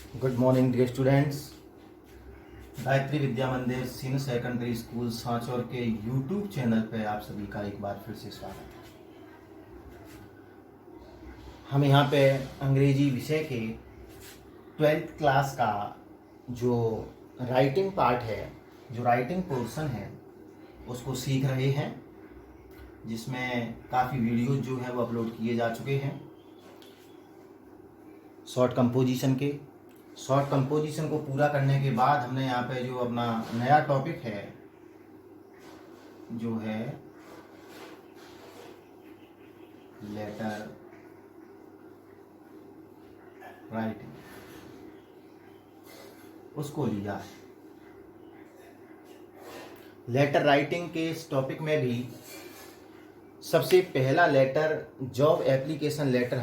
Good morning dear students. Gayatri Vidya Mandir senior secondary school Sanchore के YouTube channel पे आप सभी का एक बार फिर से स्वागत है। हम यहाँ पे अंग्रेजी विषय के 12th क्लास का जो राइटिंग पार्ट है, जो राइटिंग पोर्शन है, उसको सीख रहे हैं, जिसमें काफ़ी वीडियो जो है वो अपलोड किए जा चुके हैं। शॉर्ट कंपोजिशन को पूरा करने के बाद हमने यहाँ पे जो अपना नया टॉपिक है जो है लेटर राइटिंग, उसको लिया है। लेटर राइटिंग के इस टॉपिक में भी सबसे पहला लेटर जॉब एप्लीकेशन लेटर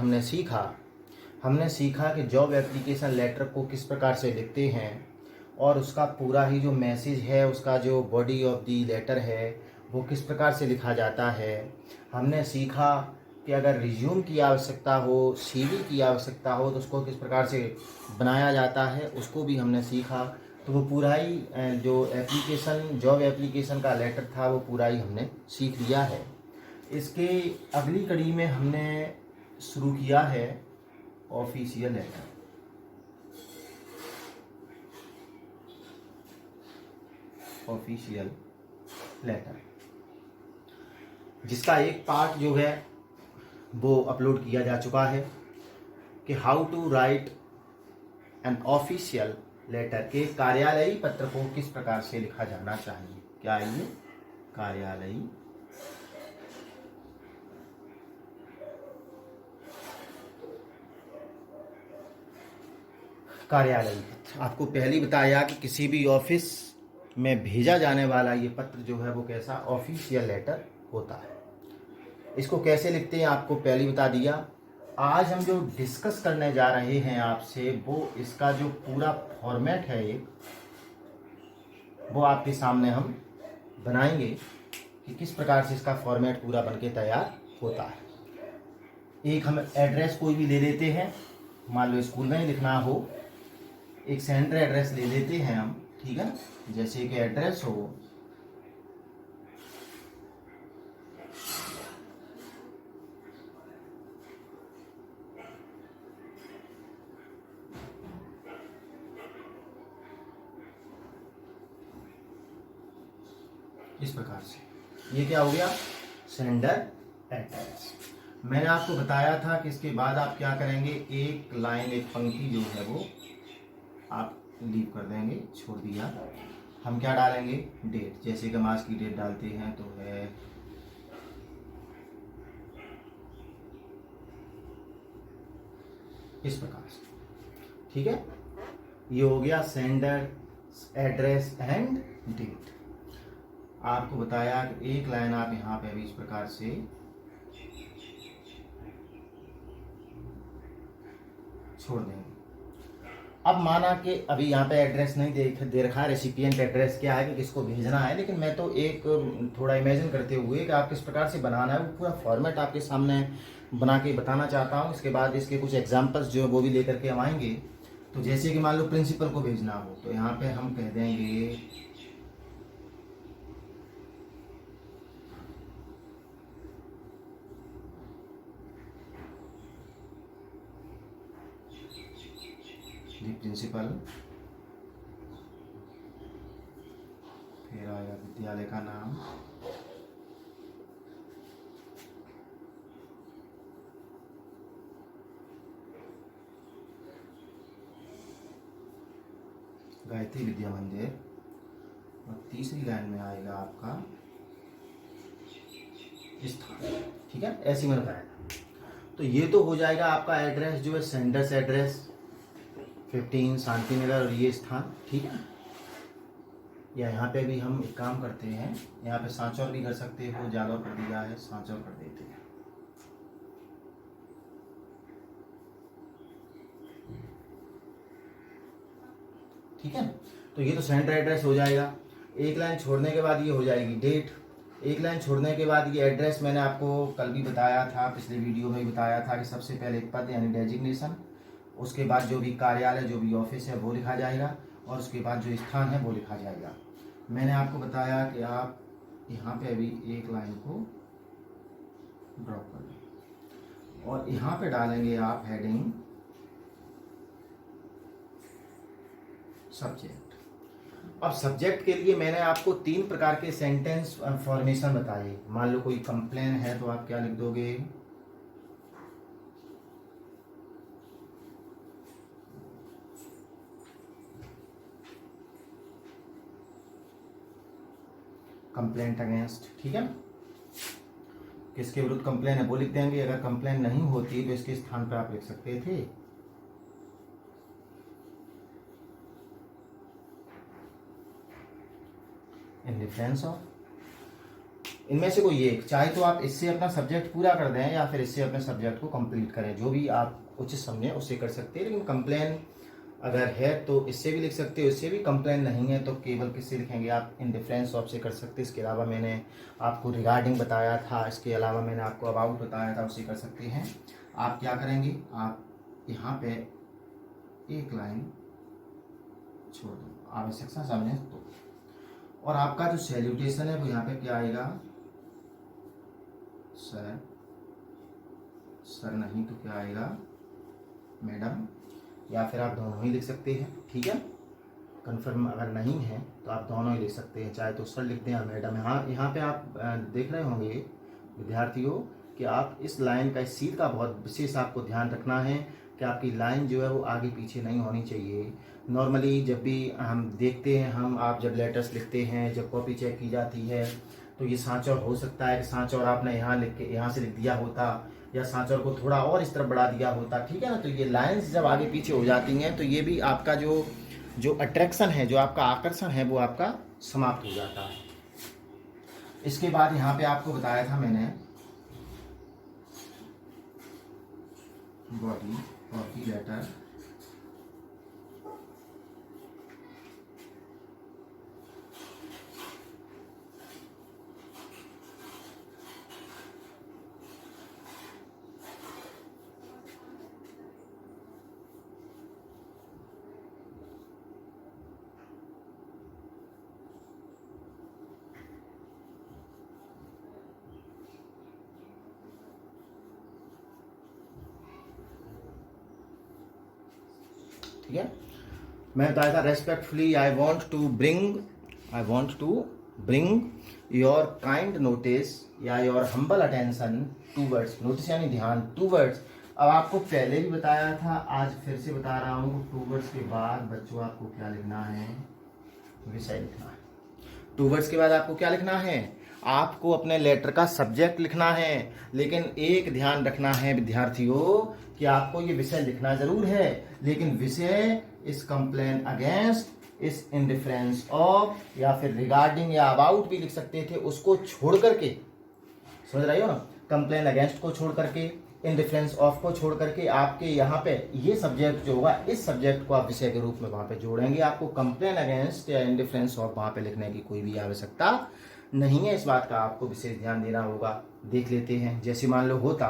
हमने सीखा कि जॉब एप्लीकेशन लेटर को किस प्रकार से लिखते हैं और उसका पूरा ही जो मैसेज है, उसका जो बॉडी ऑफ दी लेटर है वो किस प्रकार से लिखा जाता है। हमने सीखा कि अगर रिज्यूम की आवश्यकता हो, सीवी की आवश्यकता हो तो उसको किस प्रकार से बनाया जाता है, उसको भी हमने सीखा। तो वो पूरा ही जो जॉब एप्लीकेशन का लेटर था वो पूरा ही हमने सीख लिया है। इसके अगली कड़ी में हमने शुरू किया है ऑफिशियल लेटर, जिसका एक पार्ट जो है वो अपलोड किया जा चुका है कि how to write an official letter, के कार्यालयी पत्र को किस प्रकार से लिखा जाना चाहिए। क्या है ये? कार्यालयी पत्र। आपको पहले ही बताया कि किसी भी ऑफिस में भेजा जाने वाला ये पत्र जो है वो कैसा ऑफिशियल लेटर होता है। इसको कैसे लिखते हैं आपको पहले ही बता दिया। आज हम जो डिस्कस करने जा रहे हैं आपसे वो इसका जो पूरा फॉर्मेट है वो आपके सामने हम बनाएंगे कि किस प्रकार से इसका फॉर्मेट पूरा बनके तैयार होता है। एक हम एड्रेस कोई भी ले लेते हैं, मान लो स्कूल में ही लिखना हो, एक सेंटर एड्रेस ले लेते हैं हम, ठीक है। जैसे कि एड्रेस हो इस प्रकार से, ये क्या हो गया? Sender address. मैंने आपको बताया था कि इसके बाद आप क्या करेंगे, एक लाइन, एक पंक्ति जो है वो आप लीव कर देंगे, छोड़ दिया। हम क्या डालेंगे? डेट। जैसे कि हम आज की डेट डालते हैं तो है इस प्रकार से, ठीक है। ये हो गया सेंडर एड्रेस एंड डेट। आपको बताया कि एक लाइन आप यहाँ पे भी इस प्रकार से छोड़ देंगे। अब माना कि अभी यहाँ पे एड्रेस नहीं दे रखा है, रेसिपिएंट एड्रेस क्या है कि किसको भेजना है, लेकिन मैं तो एक थोड़ा इमेजिन करते हुए कि आप किस प्रकार से बनाना है वो पूरा फॉर्मेट आपके सामने बना के बताना चाहता हूँ। इसके बाद इसके कुछ एग्जांपल्स जो है वो भी लेकर के हम आएंगे। तो जैसे कि मान लो प्रिंसिपल को भेजना हो तो यहाँ पे हम कह देंगे प्रिंसिपल, फिर आएगा विद्यालय का नाम, गायत्री विद्या मंदिर, और तीसरी लाइन में आएगा आपका स्थान, ठीक है। ऐसे में बताया। तो ये तो हो जाएगा आपका एड्रेस जो है सेंडर्स एड्रेस 15 शांति नगर, और ये स्थान, ठीक है। या यहाँ पे भी हम एक काम करते हैं, यहाँ पे सांचौर भी कर सकते हो, जालौर कर दिया है, सांचौर कर देते हैं। ठीक है। तो ये तो सेंटर एड्रेस हो जाएगा। एक लाइन छोड़ने के बाद ये हो जाएगी डेट। एक लाइन छोड़ने के बाद ये एड्रेस मैंने आपको कल भी बताया था, पिछले वीडियो में भी बताया था कि सबसे पहले एक पद यानी डेजिग्नेशन, उसके बाद जो भी कार्यालय, जो भी ऑफिस है वो लिखा जाएगा, और उसके बाद जो स्थान है वो लिखा जाएगा। मैंने आपको बताया कि आप यहाँ पे अभी एक लाइन को ड्रॉप कर दें और यहाँ पे डालेंगे आप हेडिंग सब्जेक्ट। अब सब्जेक्ट के लिए मैंने आपको 3 प्रकार के सेंटेंस फॉर्मेशन बताए। मान लो कोई कंप्लेन है तो आप क्या लिख दोगे, कंप्लेंट अगेंस्ट, ठीक है, किसके विरुद्ध कंप्लेन है वो लिख देंगे। अगर कंप्लेन नहीं होती तो इसके स्थान पर आप लिख सकते थे इन डिफरेंस ऑफ। इनमें से कोई एक, चाहे तो आप इससे अपना सब्जेक्ट पूरा कर दें या फिर इससे अपने सब्जेक्ट को कंप्लीट करें, जो भी आप उचित समझें उससे कर सकते हैं। लेकिन कंप्लेन अगर है तो इससे भी लिख सकते हो, इससे भी। कंप्लेन नहीं है तो केवल किससे लिखेंगे आप, इन डिफरेंस ऑफ से कर सकते हैं। इसके अलावा मैंने आपको रिगार्डिंग बताया था, इसके अलावा मैंने आपको अबाउट बताया था, उससे कर सकते हैं। आप क्या करेंगे, आप यहाँ पे एक लाइन छोड़ दो, आवश्यकता समझें तो। और आपका जो सैल्यूटेशन है वो यहाँ पे क्या आएगा, सर, सर नहीं तो क्या आएगा, मैडम, या फिर आप दोनों ही लिख सकते हैं, ठीक है। कन्फर्म अगर नहीं है तो आप दोनों ही लिख सकते हैं, चाहे तो सर लिख दें या मैडम। यहाँ पे आप देख रहे होंगे विद्यार्थियों कि आप इस लाइन का, इस सीट का बहुत विशेष आपको ध्यान रखना है कि आपकी लाइन जो है वो आगे पीछे नहीं होनी चाहिए। नॉर्मली जब भी हम देखते हैं, आप जब लेटर्स लिखते हैं, जब कॉपी चेक की जाती है तो ये सांचौर हो सकता है कि सांचौर आपने यहाँ से लिख दिया होता, या सांचौर को थोड़ा और इस तरफ बढ़ा दिया होता, ठीक है ना। तो ये लाइंस जब आगे पीछे हो जाती हैं तो ये भी आपका जो अट्रैक्शन है, जो आपका आकर्षण है वो आपका समाप्त हो जाता है। इसके बाद यहाँ पे आपको बताया था मैंने बॉडी ऑफ द लेटर, ठीक है। मैं बताया था respectfully I want to bring your kind notice या your humble attention towards, notice यानी ध्यान, टूवर्ड्स। अब आपको पहले भी बताया था, आज फिर से बता रहा हूँ, टूवर्ड्स के बाद बच्चों आपको क्या लिखना है, विषय लिखना है। टूवर्ड्स के बाद आपको क्या लिखना है, आपको अपने लेटर का सब्जेक्ट लिखना है। लेकिन एक ध्यान रखना है विद्यार्थियों कि आपको ये विषय लिखना जरूर है, लेकिन विषय इस कंप्लेन अगेंस्ट, इस इन डिफरेंस ऑफ, या फिर रिगार्डिंग या अबाउट भी लिख सकते थे, उसको छोड़ करके, समझ रही हो ना, कंप्लेन अगेंस्ट को छोड़ करके, इन डिफरेंस ऑफ को छोड़ करके आपके यहाँ पे ये सब्जेक्ट जो होगा, इस सब्जेक्ट को आप विषय के रूप में वहां पे जोड़ेंगे। आपको कंप्लेन अगेंस्ट या इन डिफरेंस ऑफ वहां पे लिखने की कोई भी आवश्यकता नहीं है। इस बात का आपको विशेष ध्यान देना होगा। देख लेते हैं, जैसे मान लो होता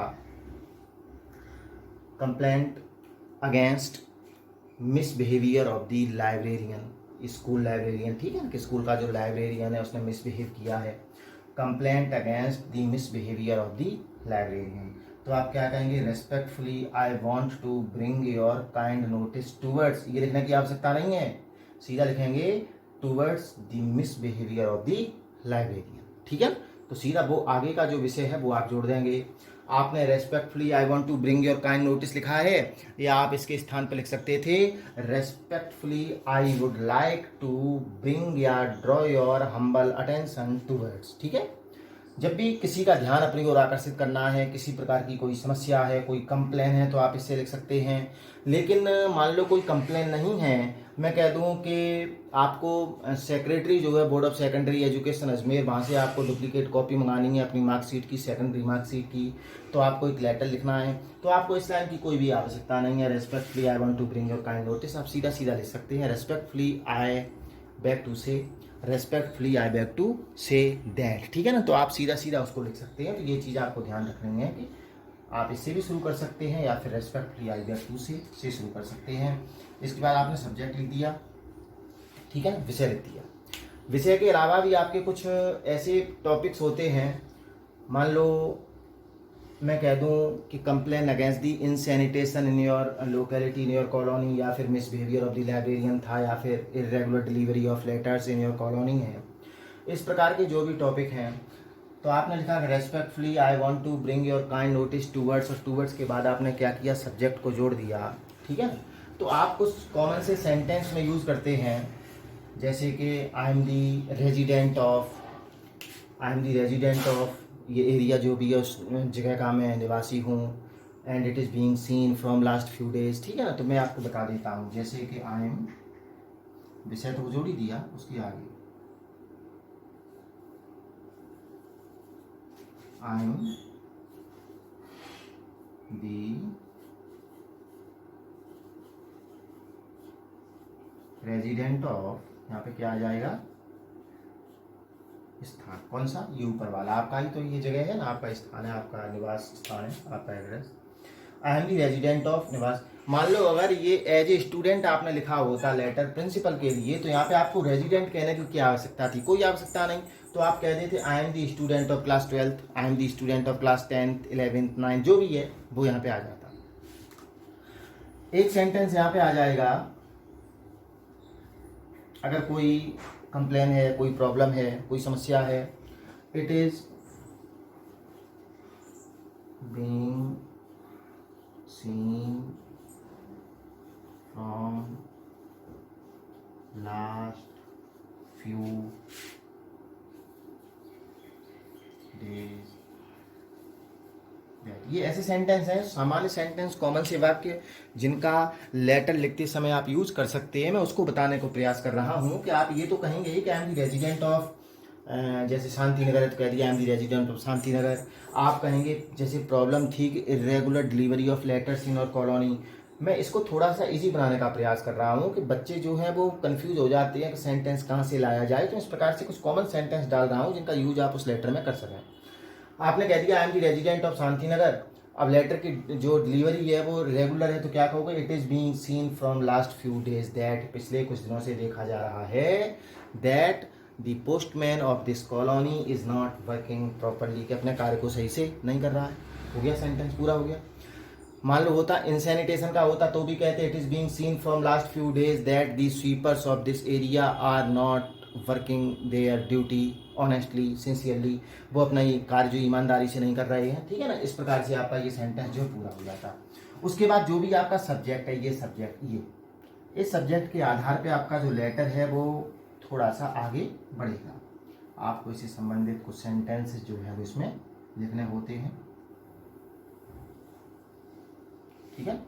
complaint against misbehaviour of the librarian, school librarian, ठीक है ना, कि स्कूल का जो लाइब्रेरियन है उसने मिसबिहेव किया है। Complaint against the misbehaviour of the librarian, तो आप क्या कहेंगे, respectfully I want to bring your kind notice towards, ये लिखने की आवश्यकता नहीं है, सीधा लिखेंगे towards the misbehaviour of the librarian, ठीक है। तो सीधा वो आगे का जो विषय है वो आप जोड़ देंगे। आपने respectfully I want to bring your kind notice लिखा है, या आप इसके स्थान पर लिख सकते थे respectfully I would like to bring या draw your humble attention towards, ठीक है। जब भी किसी का ध्यान अपनी ओर आकर्षित करना है, किसी प्रकार की कोई समस्या है, कोई कंप्लेन है, तो आप इससे लिख सकते हैं। लेकिन मान लो कोई कंप्लेन नहीं है, मैं कह दूं कि आपको सेक्रेटरी जो है board of secondary education Ajmer, वहाँ से आपको डुप्लीकेट कॉपी मंगानी है अपनी मार्कशीट की, सेकेंडरी मार्कशीट की, तो आपको एक लेटर लिखना है, तो आपको इस लाइन की कोई भी आवश्यकता नहीं है। Respectfully I want to bring your kind notice, आप सीधा सीधा लिख सकते हैं respectfully I beg to say, respectfully I beg to say that, ठीक है ना। तो आप सीधा सीधा उसको लिख सकते हैं। तो ये चीज़ आपको ध्यान रखनी है कि आप इससे भी शुरू कर सकते हैं या फिर रेस्पेक्टफुली आई बेग टू से शुरू कर सकते हैं। इसके बाद आपने सब्जेक्ट लिख दिया, ठीक है, विषय लिख दिया। विषय के अलावा भी आपके कुछ ऐसे टॉपिक्स होते हैं, मान लो मैं कह दूं कि complain against the insanitation in your locality in your colony, या फिर मिसबिहेवियर ऑफ द लाइब्रेरियन था, या फिर irregular delivery of letters in your colony है। इस प्रकार के जो भी टॉपिक हैं, तो आपने लिखा respectfully I want to bring your kind notice towards, और टूवर्ड्स के बाद आपने क्या किया, सब्जेक्ट को जोड़ दिया, ठीक है। तो आप कुछ कॉमन से सेंटेंस में यूज़ करते हैं, जैसे कि I am the resident of ये एरिया जो भी है उस जगह का मैं निवासी हूँ, and it is being seen from last few days, ठीक है ना। तो मैं आपको बता देता हूँ, जैसे कि आई एम, विषय तो जोड़ ही दिया, उसके आगे आई एम दी रेजिडेंट ऑफ, यहाँ पे क्या आ जाएगा, स्थान, कौन सा, ये ऊपर वाला आपका ही तो ये जगह है ना, आपका स्थान है, आपका निवास स्थान है, आपका address. I am the resident of निवास। मान लो अगर ये एज ए स्टूडेंट आपने लिखा होता लेटर प्रिंसिपल के लिए, तो यहाँ पे आपको रेजिडेंट कहने की क्या आवश्यकता थी, कोई आवश्यकता नहीं। तो आप कह देते आई am the student of class 12th, I am the student of class 10th 11th 9th, जो भी है वो यहाँ पे आ जाता। एक सेंटेंस यहाँ पे आ जाएगा, अगर कोई कंप्लेन है, कोई प्रॉब्लम है, कोई समस्या है, it is being seen from last few days. ये ऐसे सेंटेंस हैं, सामान्य सेंटेंस, कॉमन से वाक्य, जिनका लेटर लिखते समय आप यूज कर सकते हैं। मैं उसको बताने को प्रयास कर रहा हूँ कि आप ये तो कहेंगे ही कि I am the resident of, जैसे शांति नगर है तो कह दिया I am the resident of Shanti Nagar. आप कहेंगे जैसे प्रॉब्लम थी कि irregular delivery of letters in our colony. मैं इसको थोड़ा सा इजी बनाने का प्रयास कर रहा हूँ कि बच्चे जो हैं वो कंफ्यूज हो जाते हैं कि सेंटेंस कहाँ से लाया जाए। तो इस प्रकार से कुछ कॉमन सेंटेंस डाल रहा हूँ जिनका यूज आप उस लेटर में कर सकें। आपने कह दिया I am the resident of Shanti Nagar. अब लेटर की जो डिलीवरी है वो रेगुलर है, तो क्या कहोगे, it is being seen from last few days, that पिछले कुछ दिनों से देखा जा रहा है, that the postman of this colony is not working properly, कि अपने कार्य को सही से नहीं कर रहा है। हो गया, सेंटेंस पूरा हो गया। मान लो होता इनसैनिटेशन का होता तो भी कहते it is being seen from last few days that the sweepers of this area are not working their duty honestly sincerely, वो अपना ये कार्य जो ईमानदारी से नहीं कर रहे हैं, ठीक है ना। इस प्रकार से आपका ये सेंटेंस जो पूरा हो जाता। उसके बाद जो भी आपका सब्जेक्ट है, ये सब्जेक्ट, ये इस सब्जेक्ट के आधार पे आपका जो लेटर है वो थोड़ा सा आगे बढ़ेगा। आपको इससे संबंधित कुछ सेंटेंसेस जो है वो इसमें लिखने होते हैं, ठीक है।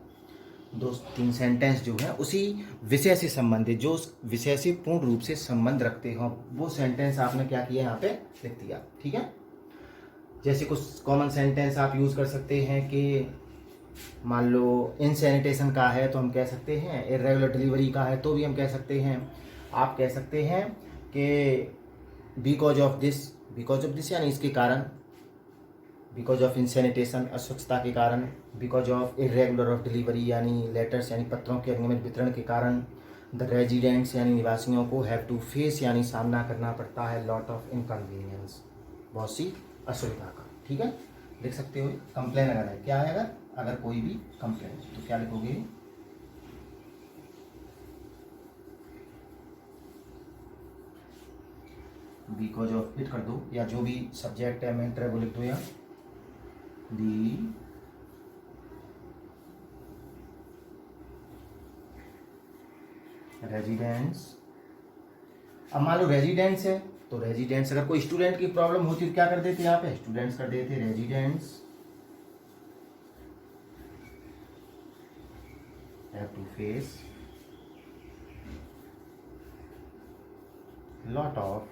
2-3 सेंटेंस जो है उसी विषय से संबंधित, जो उस विषय से पूर्ण रूप से संबंध रखते हो, वो सेंटेंस आपने क्या किया, यहाँ पे लिख दिया, ठीक है। जैसे कुछ कॉमन सेंटेंस आप यूज कर सकते हैं कि मान लो इनसैनिटेशन का है तो हम कह सकते हैं, इरेगुलर डिलीवरी का है तो भी हम कह सकते हैं। आप कह सकते हैं कि बिकॉज ऑफ दिस यानी इसके कारण, बिकॉज ऑफ इनसैनिटेशन अस्वच्छता के कारण, because of irregular of delivery यानी लेटर्स यानी पत्रों के अनियमित वितरण के कारण, द रेजिडेंट्स यानी निवासियों को हैव टू फेस यानी सामना करना पड़ता है लॉट ऑफ इनकन्वीनियंस, बहुत सी असुविधा का, ठीक है। लिख सकते हो कंप्लेन अगर है, क्या है, अगर कोई भी कंप्लेन तो क्या लिखोगे, बिकॉज ऑफ इट कर दो, या जो भी सब्जेक्ट है मैटर है वो लिख दो, या दी रेजिडेंट्स। अब मान लो रेजिडेंट्स है तो रेजिडेंट्स, अगर कोई स्टूडेंट की प्रॉब्लम होती तो क्या कर देते, यहाँ पे स्टूडेंट्स कर देते, residents have to face lot of,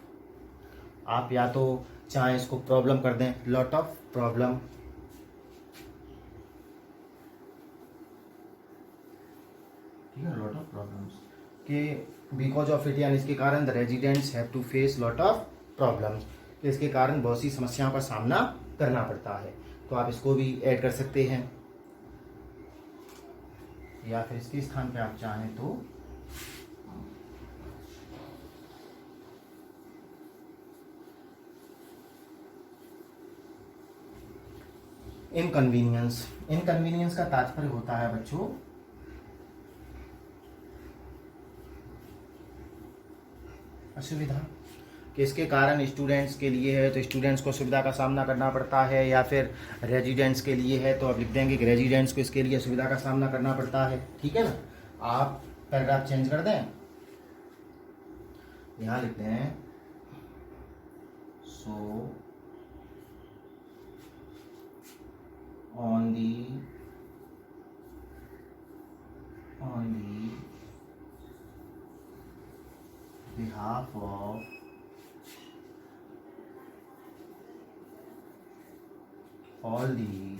आप या तो चाहे इसको प्रॉब्लम कर दें, लॉट ऑफ प्रॉब्लम, ठीक है, लॉट ऑफ प्रॉब्लम्स के बिकॉज ऑफ इट यानी इसके कारण the residents have to face lot of problems, इसके कारण बहुत सी समस्याओं का सामना करना पड़ता है। तो आप इसको भी ऐड कर सकते हैं, या फिर इसके स्थान पे आप चाहें तो इनकन्वीनियंस। इनकन्वीनियंस का तात्पर्य होता है बच्चों असुविधा, कि इसके कारण स्टूडेंट्स के लिए है तो स्टूडेंट्स को सुविधा का सामना करना पड़ता है, या फिर रेजिडेंट्स के लिए है तो आप लिख देंगे कि रेजिडेंट्स को इसके लिए सुविधा का सामना करना पड़ता है। ठीक है ना। आप पैराग्राफ चेंज कर दें, यहाँ लिखते हैं so on the behalf of all the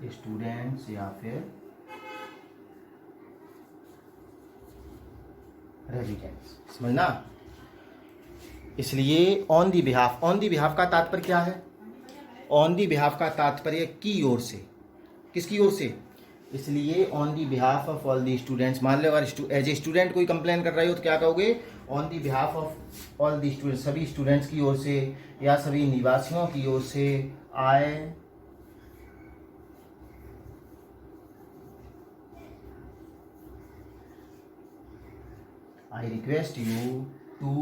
students या फिर रेजिडेंट्स, समझना। इसलिए on the behalf, on the behalf का तात्पर्य क्या है? ऑन दी बिहाफ का तात्पर्य की ओर से, किसकी ओर से? इसलिए on the behalf of all the students, मान लो अगर एज ए स्टूडेंट कोई कंप्लेन कर रही हो तो क्या कहोगे? On the behalf of all the students, सभी स्टूडेंट्स की ओर से या सभी निवासियों की ओर से I request you to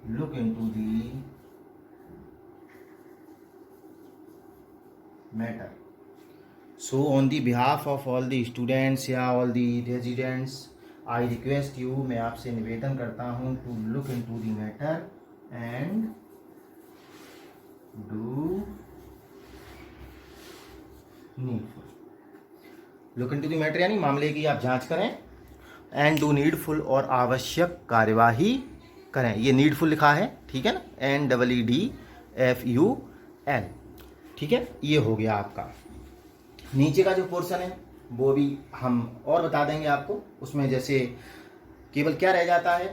look into the matter. So on the behalf of all the students या all the residents, I request you, मैं आपसे निवेदन करता हूँ to look into the matter and do needful. Look into the matter यानी मामले की आप जांच करें, एंड डू नीडफुल और आवश्यक कार्यवाही करें। ये नीडफुल लिखा है, ठीक है ना, NEEDFUL, ठीक है। ये हो गया आपका। नीचे का जो पोर्शन है वो भी हम और बता देंगे आपको। उसमें जैसे केवल क्या रह जाता है,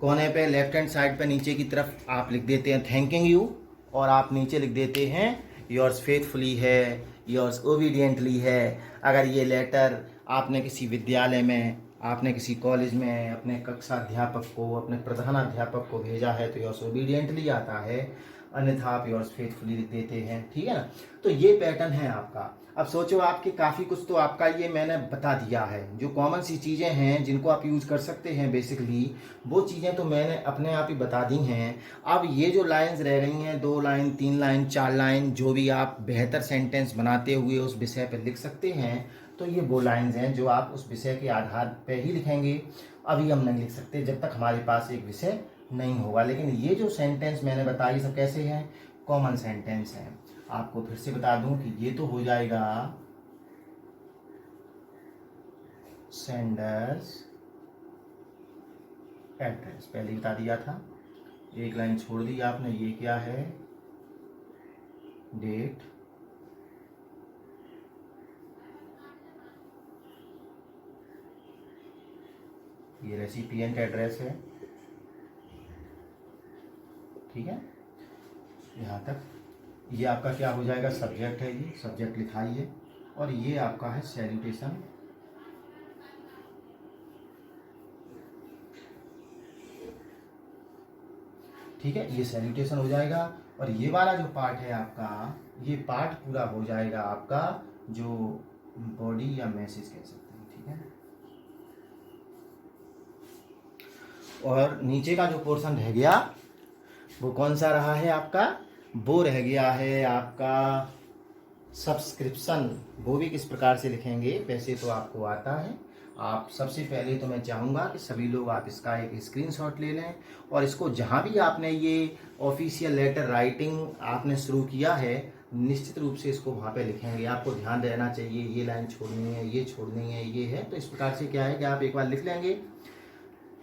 कोने पे लेफ्ट हैंड साइड पे नीचे की तरफ आप लिख देते हैं थैंकिंग यू, और आप नीचे लिख देते हैं योर्स फेथफुली है, योर्स ओबीडियंटली है। अगर ये लेटर आपने किसी विद्यालय में, आपने किसी कॉलेज में अपने कक्षा अध्यापक को, अपने प्रधानाध्यापक को भेजा है तो योर्स ओबीडियंटली आता है, अन्यथा आप योर्स फेथफुली लिख देते हैं, ठीक है ना। तो ये पैटर्न है आपका। अब सोचो आपके काफ़ी कुछ तो आपका ये मैंने बता दिया है, जो कॉमन सी चीज़ें हैं जिनको आप यूज़ कर सकते हैं बेसिकली, वो चीज़ें तो मैंने अपने आप ही बता दी हैं। अब ये जो लाइंस रह गई हैं, 2 लाइन 3 लाइन 4 लाइन, जो भी आप बेहतर सेंटेंस बनाते हुए उस विषय पर लिख सकते हैं, तो ये वो लाइंस हैं जो आप उस विषय के आधार पर ही लिखेंगे। अभी हम नहीं लिख सकते जब तक हमारे पास एक विषय नहीं होगा। लेकिन ये जो सेंटेंस मैंने बताई सब कैसे हैं, कॉमन सेंटेंस हैं। आपको फिर से बता दूं कि ये तो हो जाएगा सेंडर्स एड्रेस, पहले ही बता दिया था, एक लाइन छोड़ दी आपने। ये क्या है, डेट, ये रेसिपिएंट एड्रेस है, ठीक है। यहाँ तक ये आपका क्या हो जाएगा, सब्जेक्ट है, ये सब्जेक्ट लिखाई है, और ये आपका है सैल्यूटेशन, ठीक है। ये सैल्यूटेशन हो जाएगा, और ये वाला जो पार्ट है आपका, ये पार्ट पूरा हो जाएगा आपका जो बॉडी या मैसेज कह सकते हैं, ठीक है। और नीचे का जो पोर्शन रह गया वो कौन सा रहा है आपका, वो रह गया है आपका सब्सक्रिप्शन। वो भी किस प्रकार से लिखेंगे, वैसे तो आपको आता है। आप सबसे पहले तो मैं चाहूँगा कि सभी लोग आप इसका एक स्क्रीनशॉट ले लें, और इसको जहाँ भी आपने ये ऑफिशियल लेटर राइटिंग आपने शुरू किया है, निश्चित रूप से इसको वहाँ पे लिखेंगे। आपको ध्यान रहना चाहिए, ये लाइन छोड़नी है, ये छोड़नी है, ये है। तो इस प्रकार से क्या है कि आप एक बार लिख लेंगे,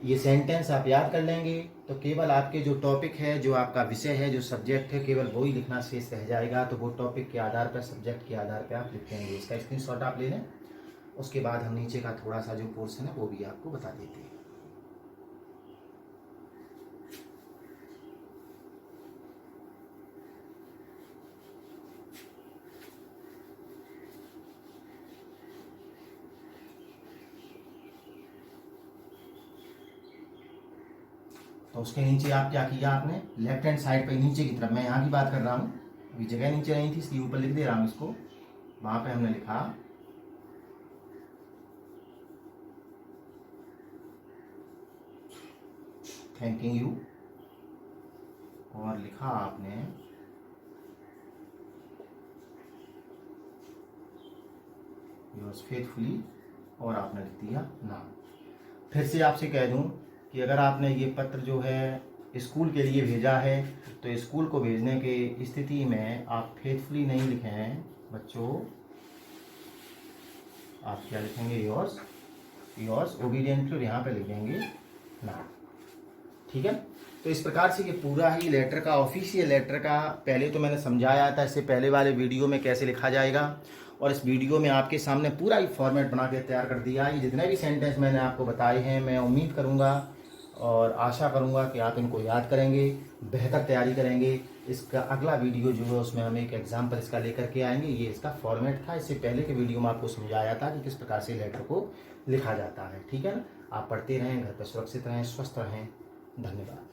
ये सेंटेंस आप याद कर लेंगे, तो केवल आपके जो टॉपिक है, जो आपका विषय है, जो सब्जेक्ट है, केवल वो ही लिखना शेष रह जाएगा। तो वो टॉपिक के आधार पर, सब्जेक्ट के आधार पर आप लिखेंगे। इसका स्क्रीनशॉट आप ले लें, उसके बाद हम नीचे का थोड़ा सा जो पोर्शन है वो भी आपको बता देते हैं। तो उसके नीचे आप क्या किया, आपने लेफ्ट हैंड साइड पे नीचे की तरफ, मैं यहाँ की बात कर रहा हूँ, अभी जगह नीचे नहीं थी इसलिए ऊपर लिख दे रहा हूँ इसको। वहाँ पे हमने लिखा थैंकिंग यू, और लिखा आपने योर्स फेथफुली, और आपने लिख दिया नाम। फिर से आपसे कह दूं कि अगर आपने ये पत्र जो है स्कूल के लिए भेजा है तो स्कूल को भेजने के स्थिति में आप फेथफुली नहीं लिखें बच्चों, आप क्या लिखेंगे, योर्स, योर्स ओबीडियंटली, और यहाँ पे लिखेंगे नाम। ठीक है। तो इस प्रकार से ये पूरा ही लेटर का, ऑफिशियल लेटर का, पहले तो मैंने समझाया था इससे पहले वाले वीडियो में कैसे लिखा जाएगा, और इस वीडियो में आपके सामने पूरा ही फॉर्मेट बना के तैयार कर दिया। ये जितने भी सेंटेंस मैंने आपको बताए हैं, मैं उम्मीद करूंगा और आशा करूंगा कि आप इनको याद करेंगे, बेहतर तैयारी करेंगे। इसका अगला वीडियो जो है उसमें हम एक एग्जाम्पल इसका लेकर के आएंगे। ये इसका फॉर्मेट था, इससे पहले के वीडियो में आपको समझाया था कि किस प्रकार से लेटर को लिखा जाता है। ठीक है ना। आप पढ़ते रहें, घर पर सुरक्षित रहें, स्वस्थ रहें। धन्यवाद।